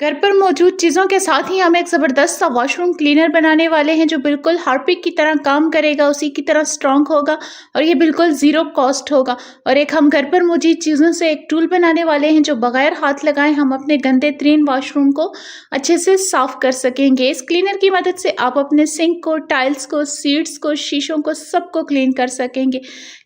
घर पर मौजूद चीज़ों के साथ ही हम एक ज़बरदस्त सा वॉशरूम क्लीनर बनाने वाले हैं जो बिल्कुल हार्पिक की तरह काम करेगा, उसी की तरह स्ट्रॉन्ग होगा और ये बिल्कुल ज़ीरो कॉस्ट होगा। और एक हम घर पर मौजूद चीज़ों से एक टूल बनाने वाले हैं जो बगैर हाथ लगाए हम अपने गंदे तरीन वॉशरूम को अच्छे से साफ़ कर सकेंगे। इस क्लीनर की मदद से आप अपने सिंक को, टाइल्स को, सीट्स को, शीशों को, सबको क्लीन कर सकेंगे।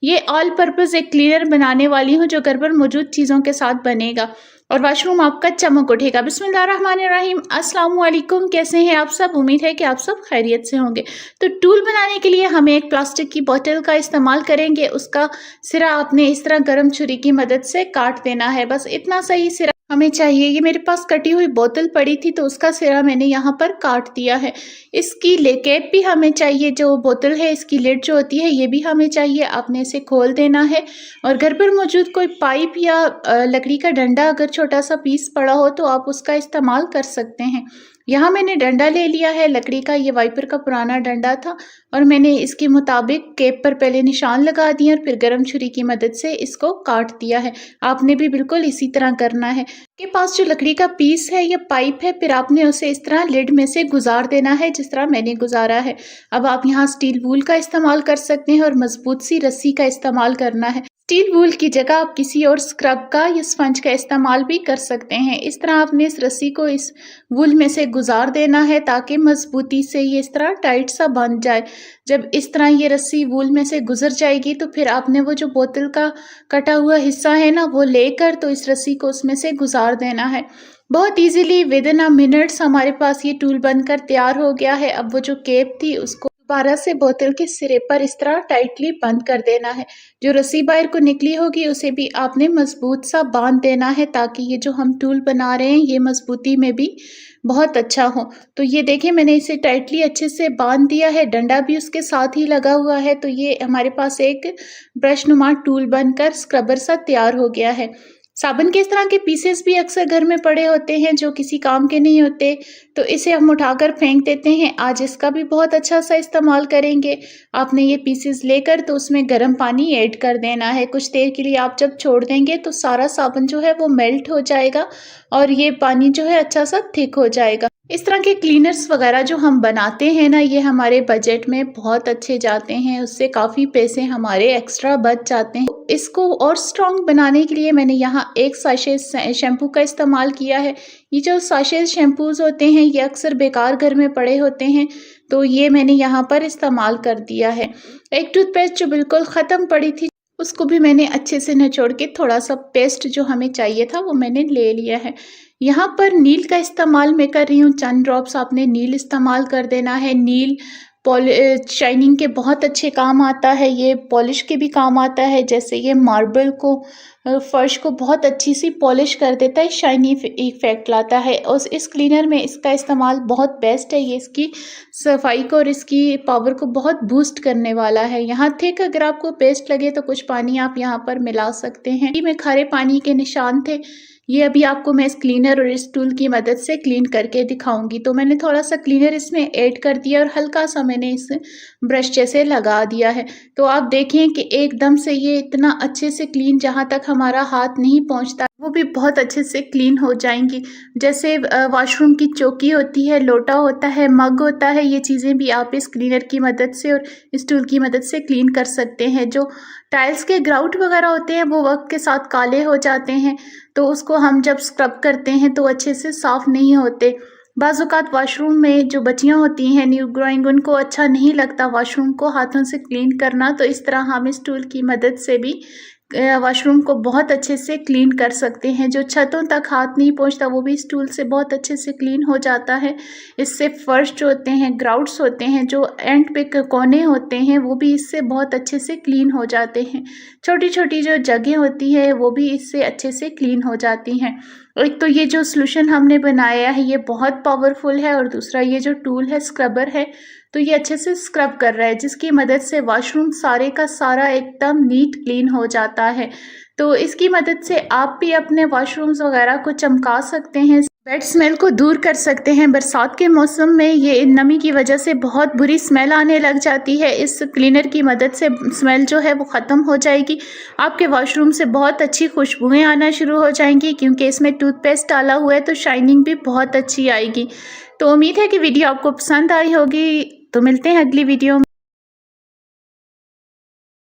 ये ऑल पर्पज़ एक क्लीनर बनाने वाली हूँ जो घर पर मौजूद चीज़ों के साथ बनेगा और वॉशरूम आपका चमक उठेगा। बिस्मिल्लाहिर्रहमानिर्रहीम, अस्सलाम वालेकुम। कैसे हैं आप सब? उम्मीद है कि आप सब खैरियत से होंगे। तो टूल बनाने के लिए हमें एक प्लास्टिक की बोतल का इस्तेमाल करेंगे। उसका सिरा आपने इस तरह गर्म छुरी की मदद से काट देना है, बस इतना सही सिरा हमें चाहिए। ये मेरे पास कटी हुई बोतल पड़ी थी तो उसका सिरा मैंने यहाँ पर काट दिया है। इसकी कैप भी हमें चाहिए, जो बोतल है इसकी लिड जो होती है ये भी हमें चाहिए। आपने इसे खोल देना है और घर पर मौजूद कोई पाइप या लकड़ी का डंडा अगर छोटा सा पीस पड़ा हो तो आप उसका इस्तेमाल कर सकते हैं। यहाँ मैंने डंडा ले लिया है लकड़ी का, ये वाइपर का पुराना डंडा था और मैंने इसके मुताबिक कैप पर पहले निशान लगा दिए और फिर गर्म छुरी की मदद से इसको काट दिया है। आपने भी बिल्कुल इसी तरह करना है। आपके पास जो लकड़ी का पीस है या पाइप है, फिर आपने उसे इस तरह लिड में से गुजार देना है जिस तरह मैंने गुजारा है। अब आप यहाँ स्टील वूल का इस्तेमाल कर सकते हैं और मजबूत सी रस्सी का इस्तेमाल करना है। स्टील वूल की जगह आप किसी और स्क्रब का या स्पंज का इस्तेमाल भी कर सकते हैं। इस तरह आपने इस रस्सी को इस वूल में से गुजार देना है ताकि मजबूती से ये इस तरह टाइट सा बंध जाए। जब इस तरह ये रस्सी वूल में से गुजर जाएगी तो फिर आपने वो जो बोतल का कटा हुआ हिस्सा है ना, वो लेकर तो इस रस्सी को उसमें से गुजार देना है। बहुत easily with in a minutes हमारे पास ये टूल बनकर तैयार हो गया है। अब वो जो कैप थी उसको दोबारा से बोतल के सिरे पर इस तरह टाइटली बंद कर देना है। जो रस्सी बाहर को निकली होगी उसे भी आपने मजबूत सा बांध देना है ताकि ये जो हम टूल बना रहे हैं ये मजबूती में भी बहुत अच्छा हो। तो ये देखिए मैंने इसे टाइटली अच्छे से बांध दिया है, डंडा भी उसके साथ ही लगा हुआ है। तो ये हमारे पास एक ब्रश नुमा टूल बनकर स्क्रबर सा तैयार हो गया है। साबुन के इस तरह के पीसेस भी अक्सर घर में पड़े होते हैं जो किसी काम के नहीं होते, तो इसे हम उठाकर फेंक देते हैं। आज इसका भी बहुत अच्छा सा इस्तेमाल करेंगे। आपने ये पीसेस लेकर तो उसमें गर्म पानी ऐड कर देना है। कुछ देर के लिए आप जब छोड़ देंगे तो सारा साबुन जो है वो मेल्ट हो जाएगा और ये पानी जो है अच्छा सा थिक हो जाएगा। इस तरह के क्लीनर्स वगैरह जो हम बनाते हैं ना, ये हमारे बजट में बहुत अच्छे जाते हैं, उससे काफ़ी पैसे हमारे एक्स्ट्रा बच जाते हैं। इसको और स्ट्रॉन्ग बनाने के लिए मैंने यहाँ एक साशे शैम्पू का इस्तेमाल किया है। ये जो साशे शैम्पूज होते हैं ये अक्सर बेकार घर में पड़े होते हैं, तो ये मैंने यहाँ पर इस्तेमाल कर दिया है। एक टूथपेस्ट जो बिल्कुल ख़त्म पड़ी थी उसको भी मैंने अच्छे से निचोड़ के थोड़ा सा पेस्ट जो हमें चाहिए था वो मैंने ले लिया है। यहाँ पर नील का इस्तेमाल मैं कर रही हूँ, चंद ड्रॉप्स आपने नील इस्तेमाल कर देना है। नील शाइनिंग के बहुत अच्छे काम आता है, ये पॉलिश के भी काम आता है। जैसे ये मार्बल को, फर्श को बहुत अच्छी सी पॉलिश कर देता है, शाइनी इफेक्ट लाता है। और इस क्लीनर में इसका इस्तेमाल बहुत बेस्ट है, ये इसकी सफाई को और इसकी पावर को बहुत बूस्ट करने वाला है। यहाँ थिक अगर आपको पेस्ट लगे तो कुछ पानी आप यहाँ पर मिला सकते हैं। में खारे पानी के निशान थे, ये अभी आपको मैं इस क्लीनर और इस टूल की मदद से क्लीन करके दिखाऊंगी। तो मैंने थोड़ा सा क्लीनर इसमें ऐड कर दिया और हल्का सा मैंने इस ब्रश जैसे लगा दिया है। तो आप देखें कि एकदम से ये इतना अच्छे से क्लीन, जहाँ तक हमारा हाथ नहीं पहुँचता वो भी बहुत अच्छे से क्लीन हो जाएंगी। जैसे वॉशरूम की चौकी होती है, लोटा होता है, मग होता है, ये चीज़ें भी आप इस क्लीनर की मदद से और इस टूल की मदद से क्लीन कर सकते हैं। जो टाइल्स के ग्राउट वगैरह होते हैं वो वक्त के साथ काले हो जाते हैं, तो उसको हम जब स्क्रब करते हैं तो अच्छे से साफ़ नहीं होते। बाज़ औक़ात वॉशरूम में जो बच्चियाँ होती हैं न्यू ग्रोइंग, उनको अच्छा नहीं लगता वॉशरूम को हाथों से क्लीन करना, तो इस तरह हम इस टूल की मदद से भी वॉशरूम को बहुत अच्छे से क्लीन कर सकते हैं। जो छतों तक हाथ नहीं पहुंचता वो भी इस टूल से बहुत अच्छे से क्लीन हो जाता है। इससे फर्श जो होते हैं, ग्राउट्स होते हैं, जो एंड पे कोने होते हैं, वो भी इससे बहुत अच्छे से क्लीन हो जाते हैं। छोटी छोटी जो जगह होती है वो भी इससे अच्छे से क्लीन हो जाती हैं। एक तो ये जो सोल्यूशन हमने बनाया है ये बहुत पावरफुल है और दूसरा ये जो टूल है स्क्रबर है, तो ये अच्छे से स्क्रब कर रहा है जिसकी मदद से वॉशरूम सारे का सारा एकदम नीट क्लीन हो जाता है। तो इसकी मदद से आप भी अपने वॉशरूम्स वगैरह को चमका सकते हैं। बैड स्मेल को दूर कर सकते हैं। बरसात के मौसम में ये नमी की वजह से बहुत बुरी स्मेल आने लग जाती है। इस क्लीनर की मदद से स्मेल जो है वो ख़त्म हो जाएगी। आपके वॉशरूम से बहुत अच्छी खुशबुएं आना शुरू हो जाएंगी, क्योंकि इसमें टूथपेस्ट डाला हुआ है तो शाइनिंग भी बहुत अच्छी आएगी। तो उम्मीद है कि वीडियो आपको पसंद आई होगी। तो मिलते हैं अगली वीडियो में।